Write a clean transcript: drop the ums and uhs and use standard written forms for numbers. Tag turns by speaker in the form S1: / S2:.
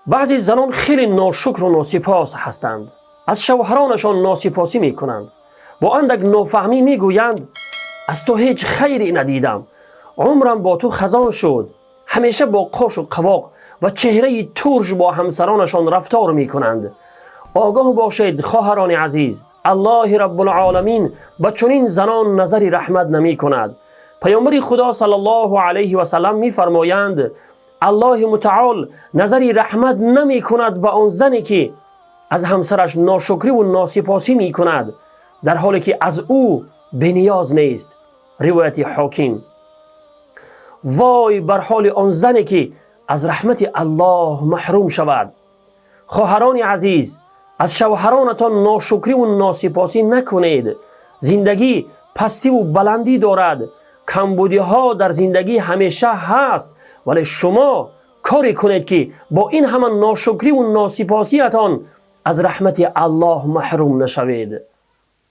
S1: بعضی زنان خیلی ناشکر و ناسپاس هستند، از شوهرانشان ناسپاسی می کنند، با اندک نافهمی می گویند از تو هیچ خیری ندیدم، عمرم با تو خزان شد. همیشه با قاش و قواق و چهره ترش با همسرانشان رفتار می کنند. آگاه باشید خواهران عزیز، الله رب العالمین به چنین زنان نظری رحمت نمی کند. پیامبر خدا صلی الله علیه و سلم می فرمایند الله متعال نظری رحمت نمی کند به آن زنی که از همسرش ناشکری و ناسپاسی می کند در حالی که از او بنیاز نیست. روایت حاکم. وای بر حال آن زنی که از رحمت الله محروم شود. خواهران عزیز، از شوهرانتان ناشکری و ناسپاسی نکنید. زندگی پستی و بلندی دارد، کمبودی ها در زندگی همیشه هست، ولی شما کاری کنید که با این همه ناشکری و ناسپاسیتان از رحمت الله محروم نشوید.